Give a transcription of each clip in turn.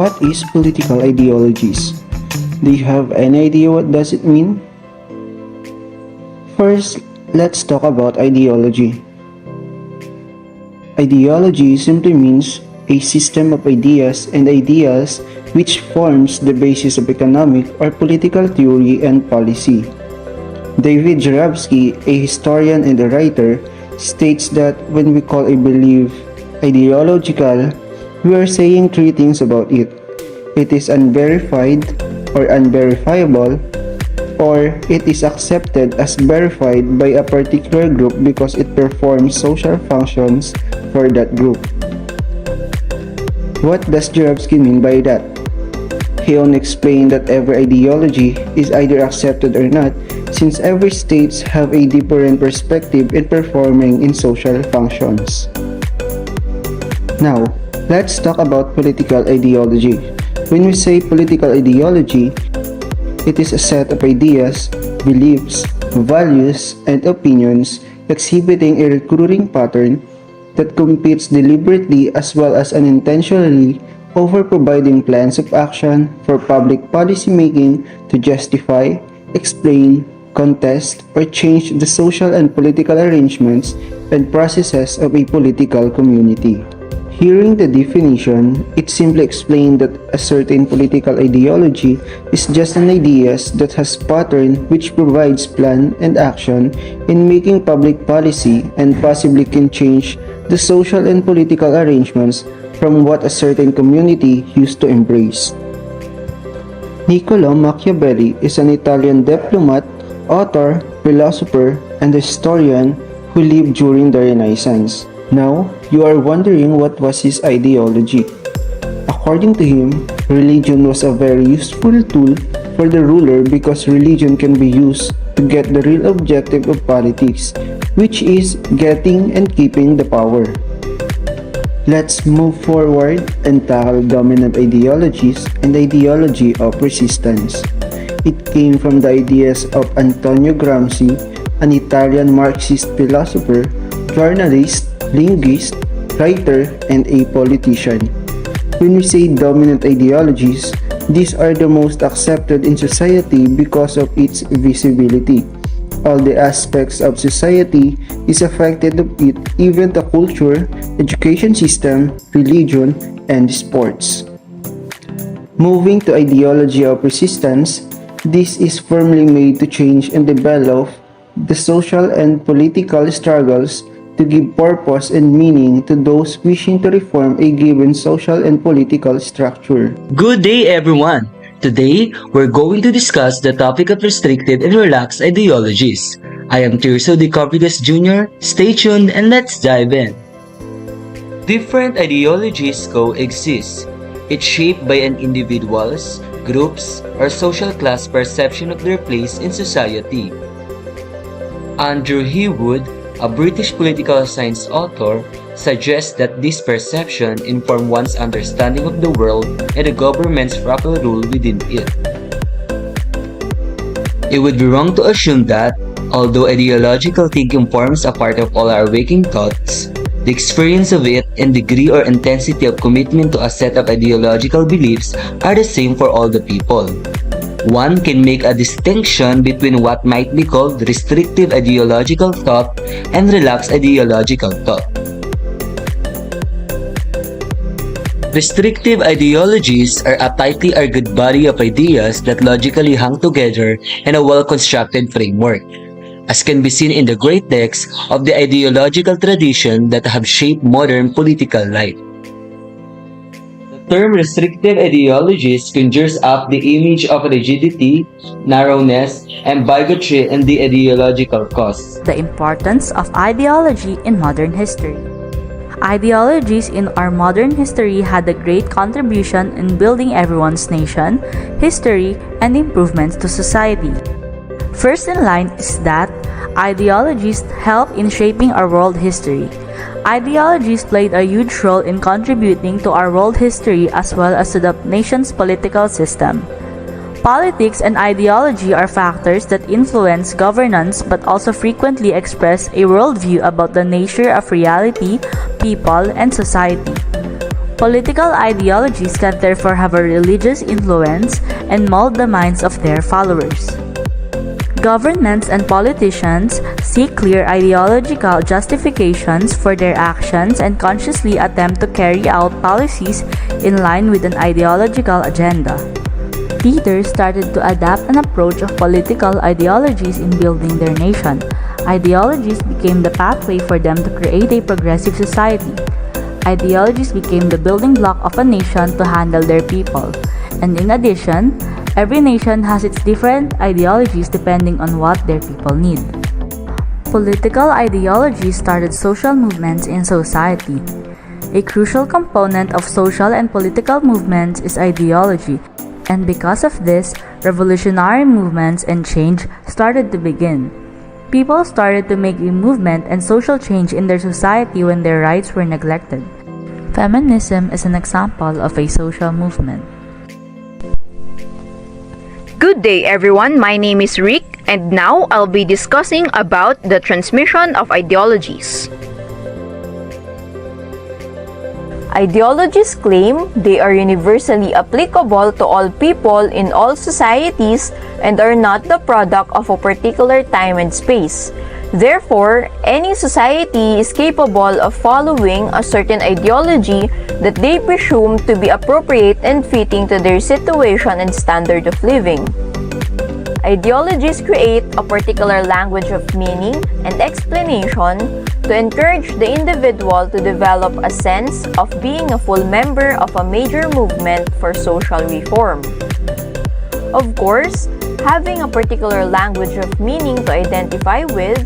What is political ideologies? Do you have any idea what does it mean? First, let's talk about ideology. Ideology simply means a system of ideas and ideals which forms the basis of economic or political theory and policy. David Jarabsky, a historian and a writer, states that when we call a belief ideological, we are saying three things about it. It is unverified or unverifiable, or it is accepted as verified by a particular group because it performs social functions for that group. What does Jarabsky mean by that? He only explained that every ideology is either accepted or not, since every states have a different perspective in performing in social functions. Now, let's talk about political ideology. When we say political ideology, it is a set of ideas, beliefs, values, and opinions exhibiting a recurring pattern that competes deliberately as well as unintentionally over providing plans of action for public policy making to justify, explain, contest, or change the social and political arrangements and processes of a political community. Hearing the definition, it simply explains that a certain political ideology is just an idea that has pattern which provides plan and action in making public policy and possibly can change the social and political arrangements from what a certain community used to embrace. Niccolò Machiavelli is an Italian diplomat, author, philosopher, and historian who lived during the Renaissance. Now, you are wondering what was his ideology. According to him, religion was a very useful tool for the ruler because religion can be used to get the real objective of politics, which is getting and keeping the power. Let's move forward and tackle dominant ideologies and the ideology of resistance. It came from the ideas of Antonio Gramsci, an Italian Marxist philosopher, journalist, linguist, writer, and a politician. When we say dominant ideologies, these are the most accepted in society because of its visibility. All the aspects of society is affected of it, even the culture, education system, religion, and sports. Moving to ideology of resistance, this is firmly made to change and develop the social and political struggles to give purpose and meaning to those wishing to reform a given social and political structure. Good day, everyone! Today, we're going to discuss the topic of restrictive and relaxed ideologies. I am Tirso de Cabrigas Jr. Stay tuned and let's dive in. Different ideologies coexist. It's shaped by an individual's, group's, or social class perception of their place in society. Andrew Hewood, a British political science author, suggests that this perception informs one's understanding of the world and the government's proper rule within it. It would be wrong to assume that, although ideological thinking forms a part of all our waking thoughts, the experience of it and degree or intensity of commitment to a set of ideological beliefs are the same for all the people. One can make a distinction between what might be called restrictive ideological thought and relaxed ideological thought. Restrictive ideologies are a tightly argued body of ideas that logically hang together in a well-constructed framework, as can be seen in the great texts of the ideological tradition that have shaped modern political life. The term restrictive ideologies conjures up the image of rigidity, narrowness, and bigotry in the ideological cause. The importance of ideology in modern history. Ideologies in our modern history had a great contribution in building everyone's nation, history, and improvements to society. First in line is that ideologies help in shaping our world history. Ideologies played a huge role in contributing to our world history as well as to the nation's political system. Politics and ideology are factors that influence governance but also frequently express a worldview about the nature of reality, people, and society. Political ideologies can therefore have a religious influence and mold the minds of their followers. Governments and politicians seek clear ideological justifications for their actions and consciously attempt to carry out policies in line with an ideological agenda. Leaders started to adapt an approach of political ideologies in building their nation. Ideologies became the pathway for them to create a progressive society. Ideologies became the building block of a nation to handle their people. And in addition, every nation has its different ideologies depending on what their people need. Political ideologies started social movements in society. A crucial component of social and political movements is ideology, and because of this, revolutionary movements and change started to begin. People started to make a movement and social change in their society when their rights were neglected. Feminism is an example of a social movement. Good day everyone, my name is Reich and now I'll be discussing about the transmission of ideologies. Ideologies claim they are universally applicable to all people in all societies and are not the product of a particular time and space. Therefore, any society is capable of following a certain ideology that they presume to be appropriate and fitting to their situation and standard of living. Ideologies create a particular language of meaning and explanation to encourage the individual to develop a sense of being a full member of a major movement for social reform. Of course, having a particular language of meaning to identify with,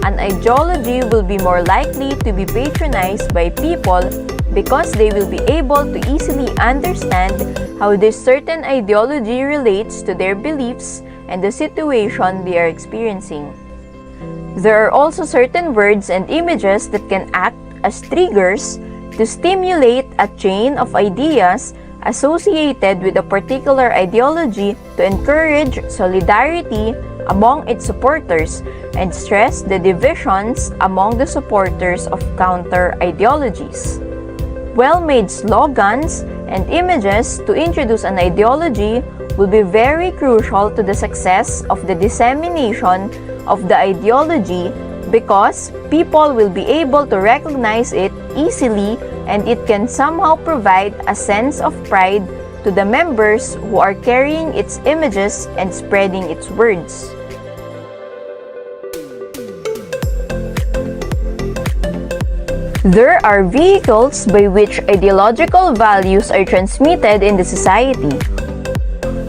an ideology will be more likely to be patronized by people because they will be able to easily understand how this certain ideology relates to their beliefs and the situation they are experiencing. There are also certain words and images that can act as triggers to stimulate a chain of ideas associated with a particular ideology to encourage solidarity among its supporters and stress the divisions among the supporters of counter-ideologies. Well-made slogans and images to introduce an ideology will be very crucial to the success of the dissemination of the ideology because people will be able to recognize it easily and it can somehow provide a sense of pride to the members who are carrying its images and spreading its words. There are vehicles by which ideological values are transmitted in the society.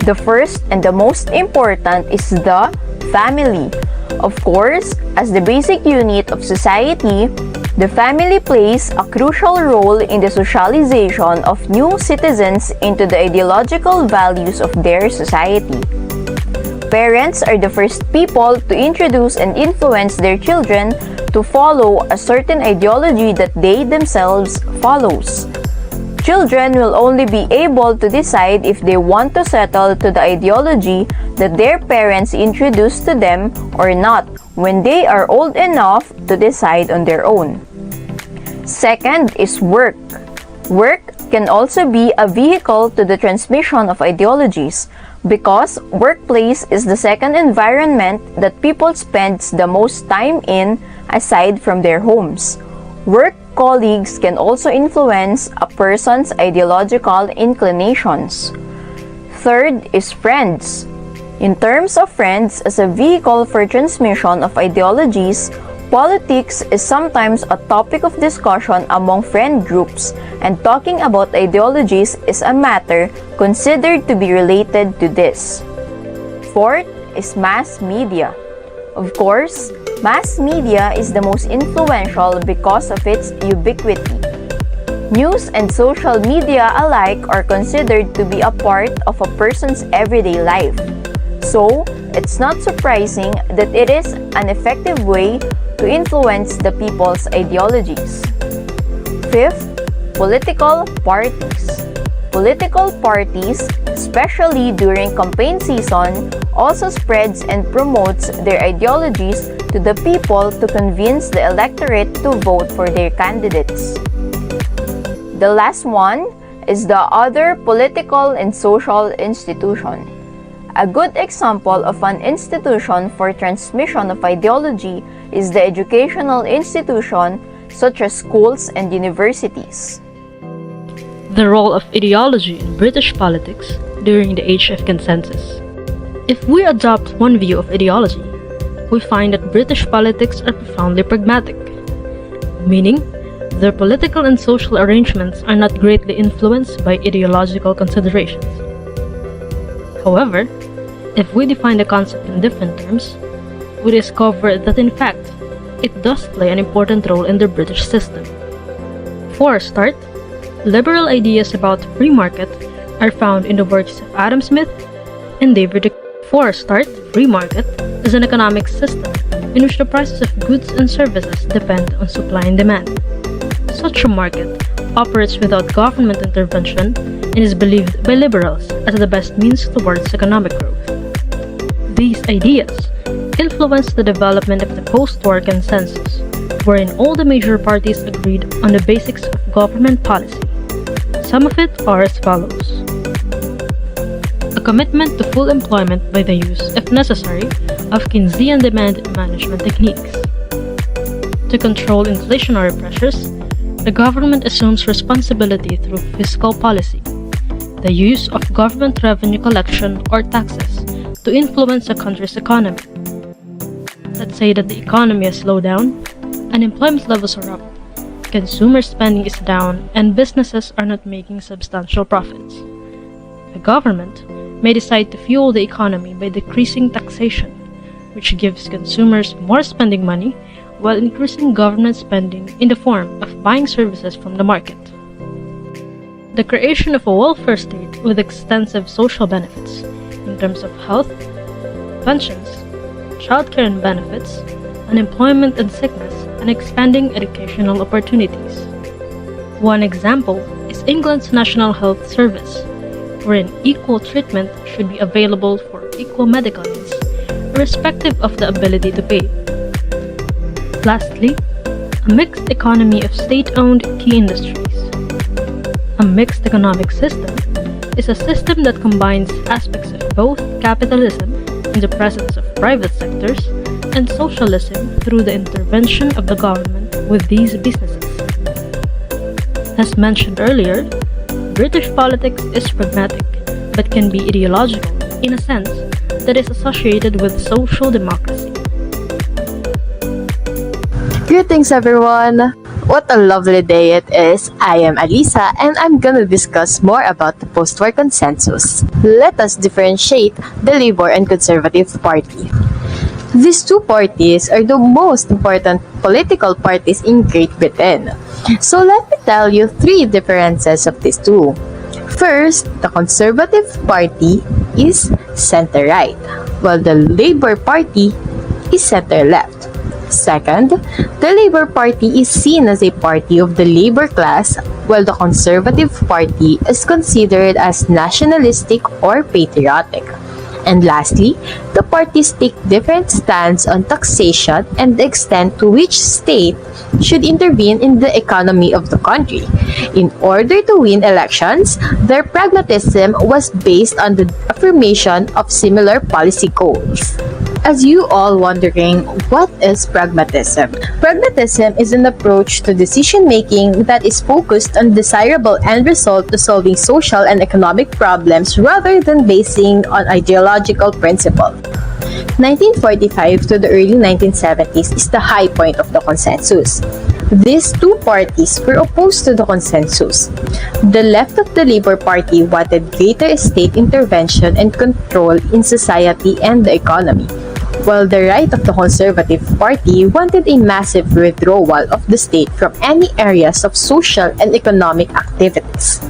The first and the most important is the family. Of course, as the basic unit of society, the family plays a crucial role in the socialization of new citizens into the ideological values of their society. Parents are the first people to introduce and influence their children to follow a certain ideology that they themselves follows. Children will only be able to decide if they want to settle to the ideology that their parents introduce to them or not when they are old enough to decide on their own. Second is work. Work can also be a vehicle to the transmission of ideologies because workplace is the second environment that people spend the most time in aside from their homes. Work colleagues can also influence a person's ideological inclinations. Third is friends. In terms of friends as a vehicle for transmission of ideologies, politics is sometimes a topic of discussion among friend groups, and talking about ideologies is a matter considered to be related to this. Fourth is mass media. Of course, mass media is the most influential because of its ubiquity. News and social media alike are considered to be a part of a person's everyday life. So, it's not surprising that it is an effective way to influence the people's ideologies. Fifth, political parties. Political parties, especially during campaign season, also spreads and promotes their ideologies to the people to convince the electorate to vote for their candidates. The last one is the other political and social institution. A good example of an institution for transmission of ideology is the educational institution such as schools and universities. The role of ideology in British politics during the Age of Consensus. If we adopt one view of ideology, we find that British politics are profoundly pragmatic, meaning their political and social arrangements are not greatly influenced by ideological considerations. However, if we define the concept in different terms, we discover that in fact, it does play an important role in the British system. For a start, liberal ideas about free market are found in the works of Adam Smith and David Ricardo. For a start, free market is an economic system in which the prices of goods and services depend on supply and demand. Such a market operates without government intervention and is believed by liberals as the best means towards economic growth. These ideas influenced the development of the post-war consensus, wherein all the major parties agreed on the basics of government policy. Some of it are as follows. A commitment to full employment by the use, if necessary, of Keynesian demand management techniques. To control inflationary pressures, the government assumes responsibility through fiscal policy, the use of government revenue collection or taxes to influence a country's economy. Let's say that the economy has slowed down, unemployment levels are up, consumer spending is down, and businesses are not making substantial profits. The government may decide to fuel the economy by decreasing taxation, which gives consumers more spending money while increasing government spending in the form of buying services from the market. The creation of a welfare state with extensive social benefits in terms of health, pensions, childcare and benefits, unemployment and sickness, and expanding educational opportunities. One example is England's National Health Service, wherein equal treatment should be available for equal medical needs, irrespective of the ability to pay. Lastly, a mixed economy of state-owned key industries. A mixed economic system is a system that combines aspects of both capitalism in the presence of private sectors and socialism through the intervention of the government with these businesses. As mentioned earlier, British politics is pragmatic, but can be ideological in a sense that is associated with social democracy. Greetings everyone! What a lovely day it is. I am Alyssa and I'm gonna discuss more about the post-war consensus. Let us differentiate the Labour and Conservative Party. These two parties are the most important political parties in Great Britain. So let me tell you three differences of these two. First, the Conservative Party is center-right, while the Labour Party is center-left. Second, the Labour Party is seen as a party of the labor class, while the Conservative Party is considered as nationalistic or patriotic. And lastly, the parties take different stands on taxation and the extent to which state should intervene in the economy of the country. In order to win elections, their pragmatism was based on the affirmation of similar policy goals. As you all wondering, what is pragmatism? Pragmatism is an approach to decision-making that is focused on desirable end result to solving social and economic problems rather than basing on ideological principle. 1945 to the early 1970s is the high point of the consensus. These two parties were opposed to the consensus. The left of the Labour Party wanted greater state intervention and control in society and the economy, while the right of the Conservative Party wanted a massive withdrawal of the state from any areas of social and economic activities.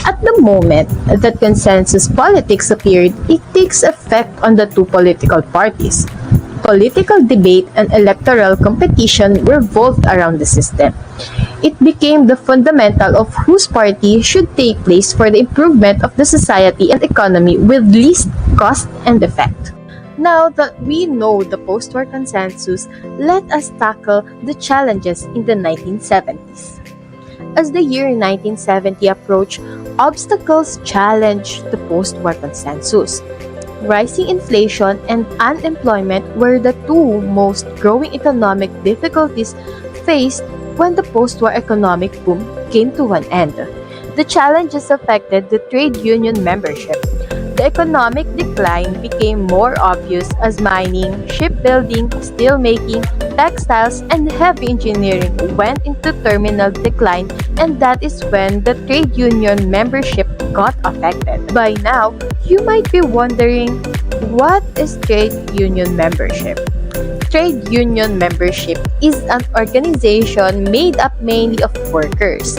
At the moment that consensus politics appeared, it takes effect on the two political parties. Political debate and electoral competition revolved around the system. It became the fundamental of whose party should take place for the improvement of the society and economy with least cost and effect. Now that we know the post-war consensus, let us tackle the challenges in the 1970s. as the year 1970 approached, obstacles challenged the post-war consensus. Rising inflation and unemployment were the two most growing economic difficulties faced when the post-war economic boom came to an end. The challenges affected the trade union membership. The economic decline became more obvious as mining, shipbuilding, steelmaking, textiles, and heavy engineering went into terminal decline, and that is when the trade union membership got affected. By now, you might be wondering, what is trade union membership? Trade union membership is an organization made up mainly of workers.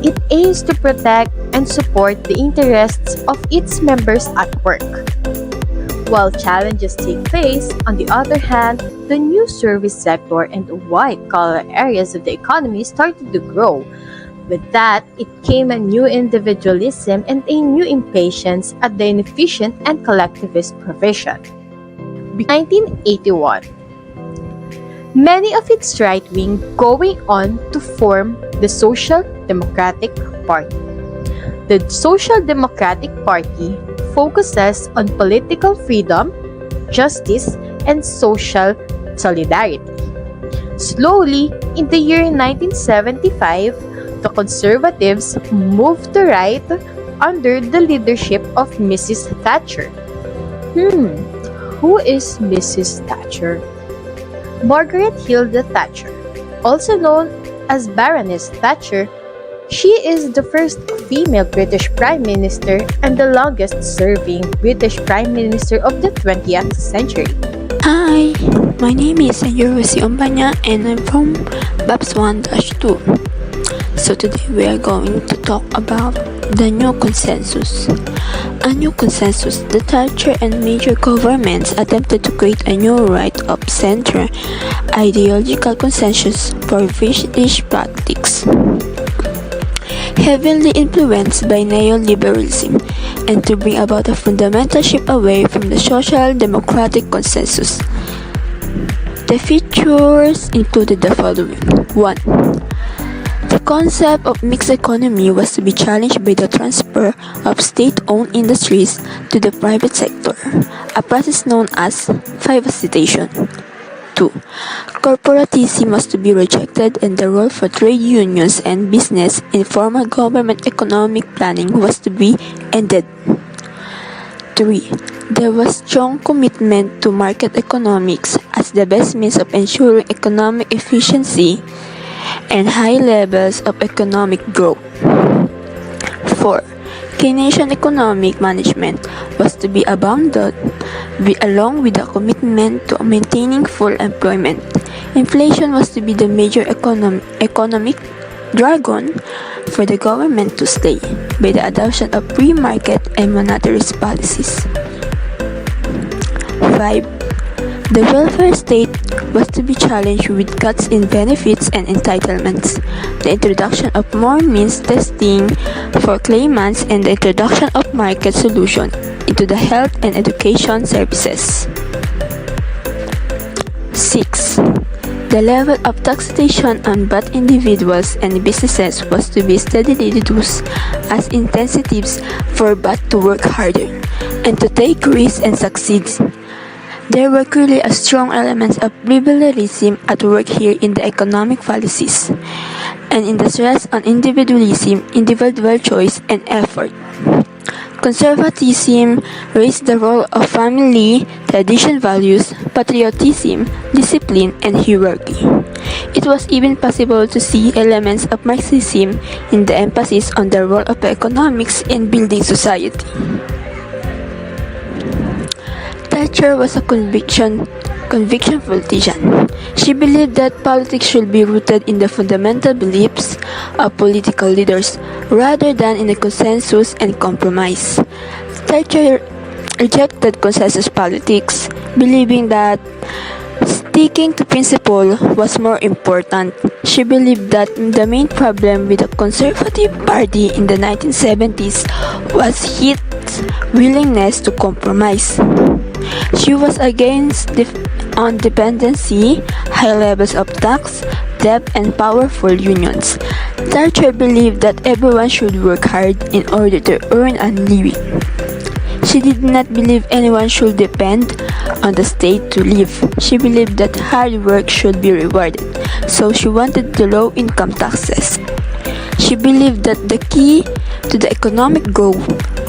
It aims to protect and support the interests of its members at work. While challenges take place, on the other hand, the new service sector and white-collar areas of the economy started to grow. With that, it came a new individualism and a new impatience at the inefficient and collectivist provision. 1981. Many of its right wing going on to form the Social Democratic Party. The Social Democratic Party focuses on political freedom, justice, and social solidarity. Slowly, in the year 1975, the Conservatives moved to right under the leadership of Mrs. Thatcher. Who is Mrs. Thatcher? Margaret Hilda Thatcher, also known as Baroness Thatcher, she is the first female British Prime Minister and the longest-serving British Prime Minister of the 20th century. Hi, my name is Umbaña and I'm from BAPS 1-2. So today we are going to talk about the new consensus. A new consensus, the Thatcher and major governments attempted to create a new right-of-center ideological consensus for British politics, heavily influenced by neoliberalism, and to bring about a fundamental shift away from the social democratic consensus. The features included the following. 1. The concept of mixed economy was to be challenged by the transfer of state-owned industries to the private sector, a process known as phagocytation. 2. Corporatism was to be rejected and the role for trade unions and business in formal government economic planning was to be ended. 3. There was strong commitment to market economics as the best means of ensuring economic efficiency and high levels of economic growth. 4. Keynesian economic management was to be abandoned along with a commitment to maintaining full employment. Inflation was to be the major economic dragon for the government to slay by the adoption of free market and monetarist policies. 5. The welfare state was to be challenged with cuts in benefits and entitlements, the introduction of more means testing for claimants, and the introduction of market solutions into the health and education services. 6. The level of taxation on both individuals and businesses was to be steadily reduced as incentives for both to work harder and to take risks and succeed. There were clearly a strong elements of liberalism at work here in the economic policies, and in the stress on individualism, individual choice, and effort. Conservatism raised the role of family, tradition values, patriotism, discipline, and hierarchy. It was even possible to see elements of Marxism in the emphasis on the role of economics in building society. Thatcher was a conviction politician. She believed that politics should be rooted in the fundamental beliefs of political leaders rather than in a consensus and compromise. Thatcher rejected consensus politics, believing that sticking to principle was more important. She believed that the main problem with the Conservative Party in the 1970s was its willingness to compromise. She was against dependency, high levels of tax, debt, and powerful unions. Thatcher believed that everyone should work hard in order to earn a living. She did not believe anyone should depend on the state to live. She believed that hard work should be rewarded, so she wanted the low income taxes. She believed that the key to the economic growth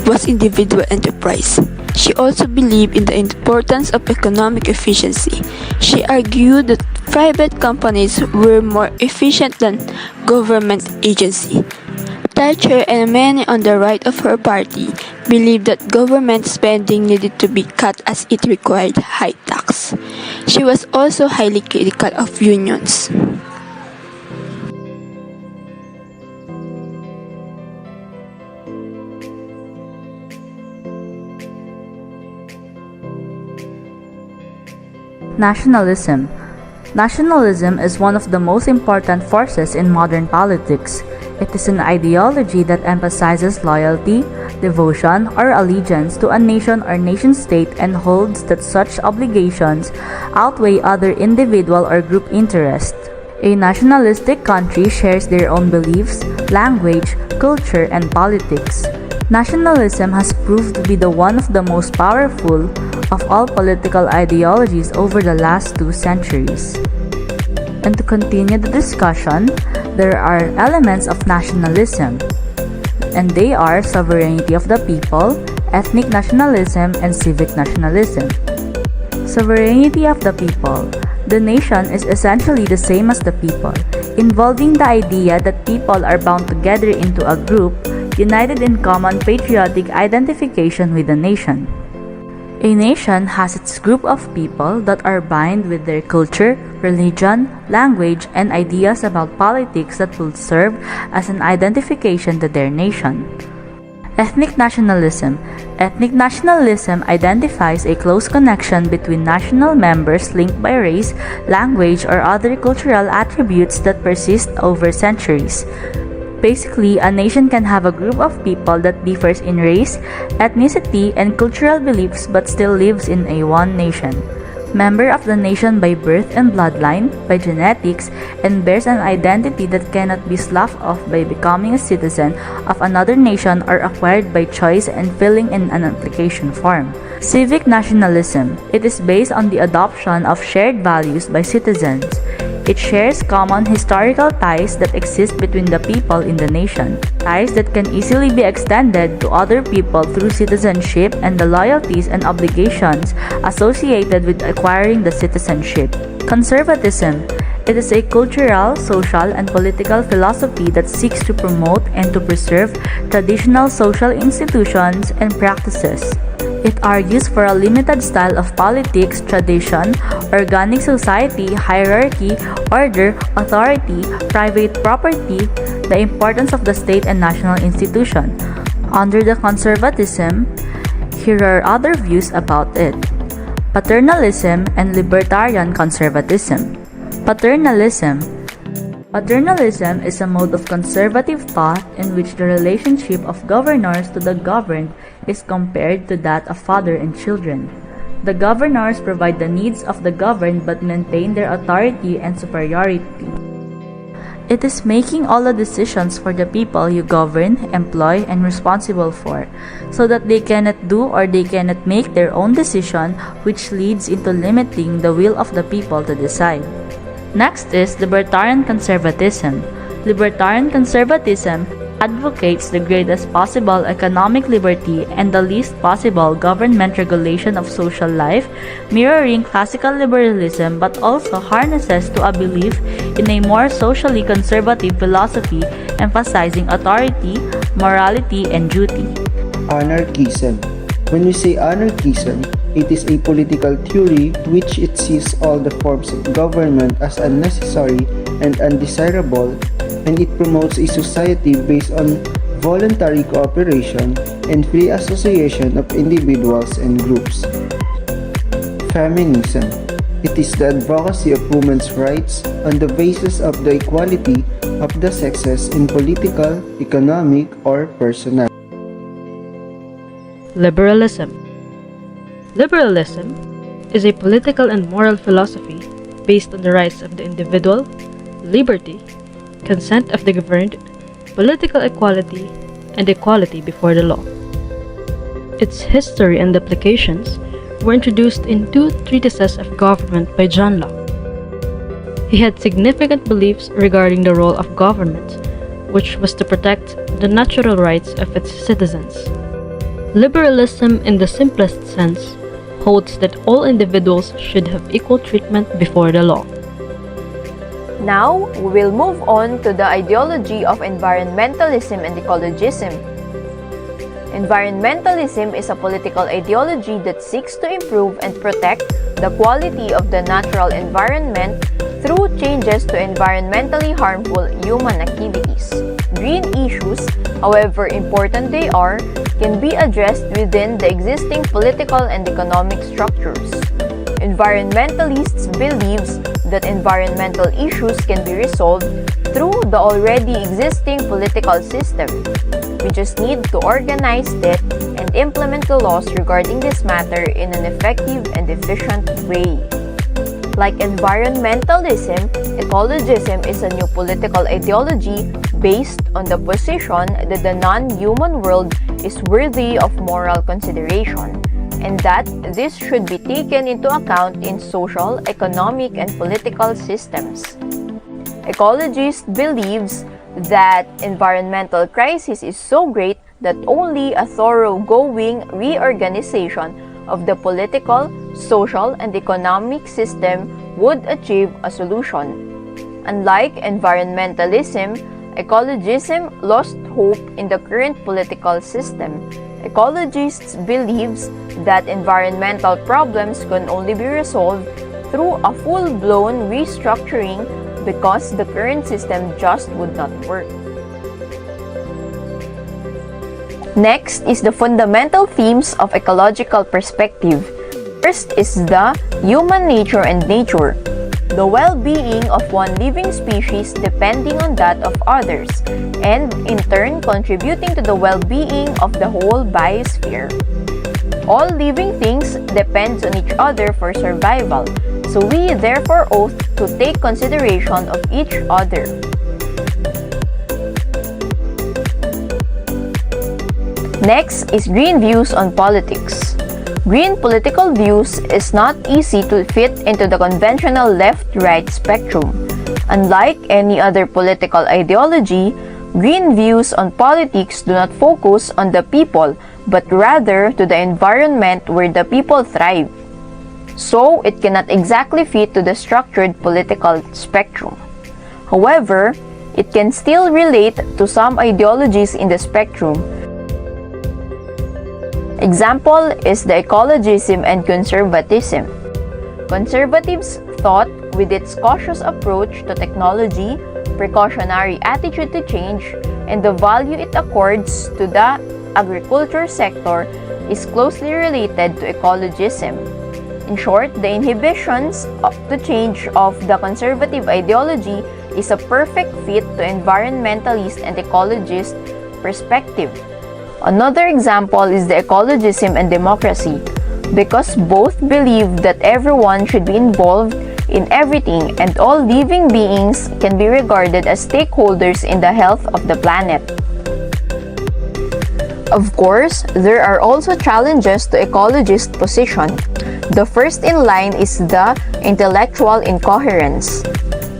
was individual enterprise. She also believed in the importance of economic efficiency. She argued that private companies were more efficient than government agencies. Thatcher and many on the right of her party believed that government spending needed to be cut as it required high tax. She was also highly critical of unions. Nationalism. Nationalism is one of the most important forces in modern politics. It is an ideology that emphasizes loyalty, devotion, or allegiance to a nation or nation-state and holds that such obligations outweigh other individual or group interests. A nationalistic country shares their own beliefs, language, culture, and politics. Nationalism has proved to be one of the most powerful of all political ideologies over the last 2 centuries. And to continue the discussion, there are elements of nationalism, and they are sovereignty of the people, ethnic nationalism, and civic nationalism. Sovereignty of the people. The nation is essentially the same as the people, involving the idea that people are bound together into a group, united in common patriotic identification with the nation. A nation has its group of people that are bound with their culture, religion, language, and ideas about politics that will serve as an identification to their nation. Ethnic nationalism. Ethnic nationalism identifies a close connection between national members linked by race, language, or other cultural attributes that persist over centuries. Basically, a nation can have a group of people that differs in race, ethnicity, and cultural beliefs but still lives in one nation. Member of the nation by birth and bloodline, by genetics, and bears an identity that cannot be sloughed off by becoming a citizen of another nation or acquired by choice and filling in an application form. Civic nationalism. It is based on the adoption of shared values by citizens. It shares common historical ties that exist between the people in the nation, ties that can easily be extended to other people through citizenship and the loyalties and obligations associated with acquiring the citizenship. Conservatism. It is a cultural, social, and political philosophy that seeks to promote and to preserve traditional social institutions and practices. It argues for a limited style of politics, tradition, organic society, hierarchy, order, authority, private property, the importance of the state and national institution. Under the conservatism, here are other views about it. Paternalism and libertarian conservatism. Paternalism. Paternalism is a mode of conservative thought in which the relationship of governors to the governed is compared to that of father and children. The governors provide the needs of the governed but maintain their authority and superiority. It is making all the decisions for the people you govern, employ, and responsible for, so that they cannot do or they cannot make their own decision, which leads into limiting the will of the people to decide. Next is libertarian conservatism. Libertarian conservatism advocates the greatest possible economic liberty and the least possible government regulation of social life, mirroring classical liberalism, but also harnesses to a belief in a more socially conservative philosophy emphasizing authority, morality, and duty. Anarchism. When we say anarchism, it is a political theory which it sees all the forms of government as unnecessary and undesirable, and it promotes a society based on voluntary cooperation and free association of individuals and groups. Feminism. It is the advocacy of women's rights on the basis of the equality of the sexes in political, economic, or personal. Liberalism. Liberalism is a political and moral philosophy based on the rights of the individual, liberty, consent of the governed, political equality, and equality before the law. Its history and applications were introduced in 2 treatises of government by John Locke. He had significant beliefs regarding the role of government, which was to protect the natural rights of its citizens. Liberalism, in the simplest sense, holds that all individuals should have equal treatment before the law. Now, we will move on to the ideology of environmentalism and ecologism. Environmentalism is a political ideology that seeks to improve and protect the quality of the natural environment through changes to environmentally harmful human activities. Green issues, however important they are, can be addressed within the existing political and economic structures. Environmentalists believes that environmental issues can be resolved through the already existing political system. We just need to organize it and implement the laws regarding this matter in an effective and efficient way. Like environmentalism, ecologism is a new political ideology based on the position that the non-human world is worthy of moral consideration, and that this should be taken into account in social, economic, and political systems. Ecologist believes that environmental crisis is so great that only a thoroughgoing reorganization of the political, social, and economic system would achieve a solution. Unlike environmentalism, ecologism lost hope in the current political system. Ecologists believes that environmental problems can only be resolved through a full-blown restructuring because the current system just would not work. Next is the fundamental themes of ecological perspective. First is the human nature and nature, the well-being of one living species depending on that of others, and in turn contributing to the well-being of the whole biosphere. All living things depend on each other for survival, so we therefore ought to take consideration of each other. Next is green views on politics. Green political views is not easy to fit into the conventional left-right spectrum. Unlike any other political ideology, green views on politics do not focus on the people, but rather to the environment where the people thrive. So, it cannot exactly fit to the structured political spectrum. However, it can still relate to some ideologies in the spectrum. Example is the Ecologism and Conservatism. Conservatives thought, with its cautious approach to technology, precautionary attitude to change, and the value it accords to the agriculture sector, is closely related to ecologism. In short, the inhibitions to change of the conservative ideology is a perfect fit to environmentalist and ecologist perspective. Another example is the ecologism and democracy, because both believe that everyone should be involved in everything and all living beings can be regarded as stakeholders in the health of the planet. Of course, there are also challenges to ecologist position. The first in line is the intellectual incoherence.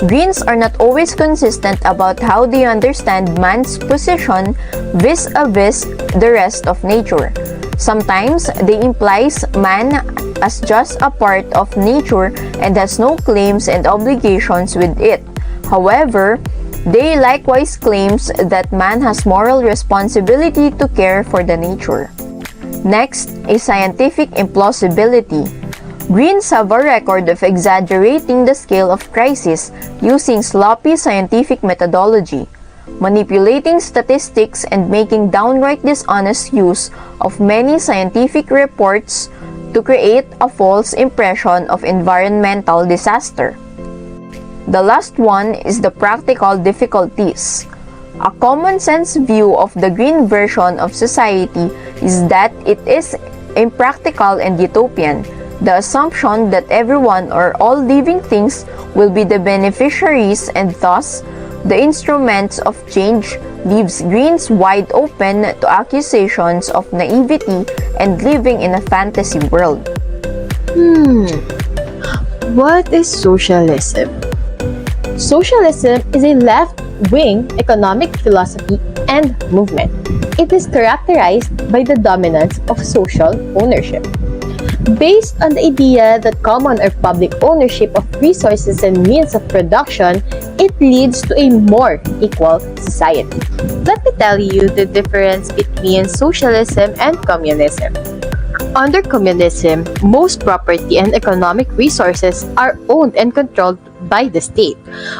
Greens are not always consistent about how they understand man's position vis-a-vis the rest of nature. Sometimes they implies man as just a part of nature and has no claims and obligations with it. However, they likewise claims that man has moral responsibility to care for the nature. Next is scientific implausibility. Greens have a record of exaggerating the scale of crisis using sloppy scientific methodology, manipulating statistics, and making downright dishonest use of many scientific reports to create a false impression of environmental disaster. The last one is the practical difficulties. A common sense view of the green version of society is that it is impractical and utopian. The assumption that everyone or all living things will be the beneficiaries and thus the instruments of change leaves Greens wide open to accusations of naivety and living in a fantasy world. What is socialism? Socialism is a left-wing economic philosophy and movement. It is characterized by the dominance of social ownership. Based on the idea that common or public ownership of resources and means of production, it leads to a more equal society. Let me tell you the difference between socialism and communism. Under communism, most property and economic resources are owned and controlled by the state,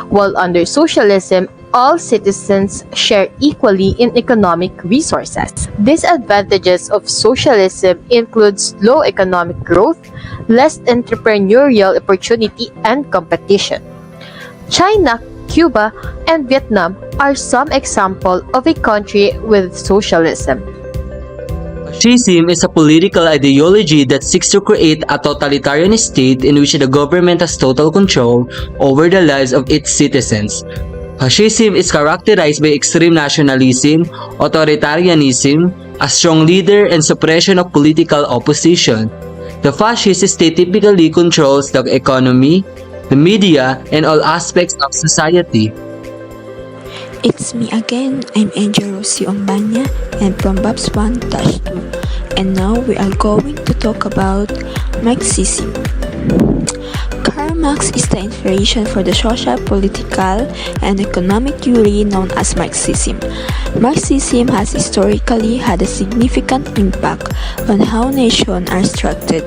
while under socialism, all citizens share equally in economic resources. Disadvantages of socialism include slow economic growth, less entrepreneurial opportunity, and competition. China, Cuba, and Vietnam are some examples of a country with socialism. Fascism is a political ideology that seeks to create a totalitarian state in which the government has total control over the lives of its citizens. Fascism is characterized by extreme nationalism, authoritarianism, a strong leader, and suppression of political opposition. The fascist state typically controls the economy, the media, and all aspects of society. It's me again, I'm Angel Umbaña and from BAPS 1-2, and now we are going to talk about Marxism. Karl Marx is the inspiration for the social, political, and economic theory known as Marxism. Marxism has historically had a significant impact on how nations are structured,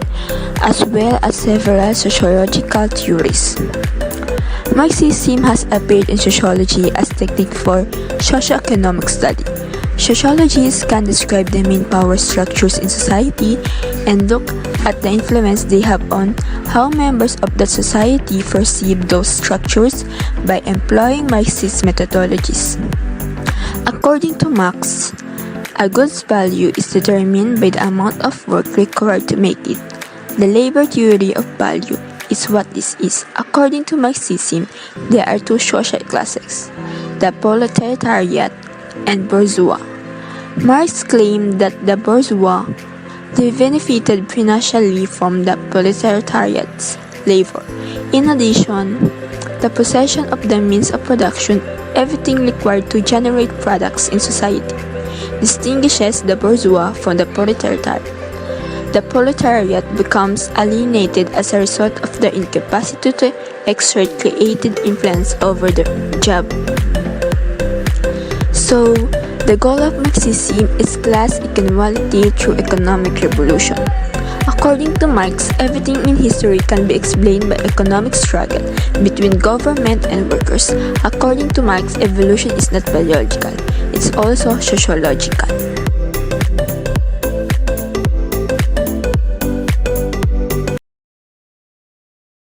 as well as several sociological theories. Marxism has appeared in sociology as technique for socioeconomic study. Sociologists can describe the main power structures in society and look at the influence they have on how members of the society perceive those structures by employing Marxist methodologies. According to Marx, a good's value is determined by the amount of work required to make it. The labor theory of value is what this is. According to Marxism, there are two social classes, the proletariat and bourgeois. Marx claimed that the bourgeois they benefited financially from the proletariat's labor. In addition, the possession of the means of production, everything required to generate products in society, distinguishes the bourgeois from the proletariat. The proletariat becomes alienated as a result of their incapacity to exert creative influence over the job. So, the goal of Marxism is class equality through economic revolution. According to Marx, everything in history can be explained by economic struggle between government and workers. According to Marx, evolution is not biological, it's also sociological.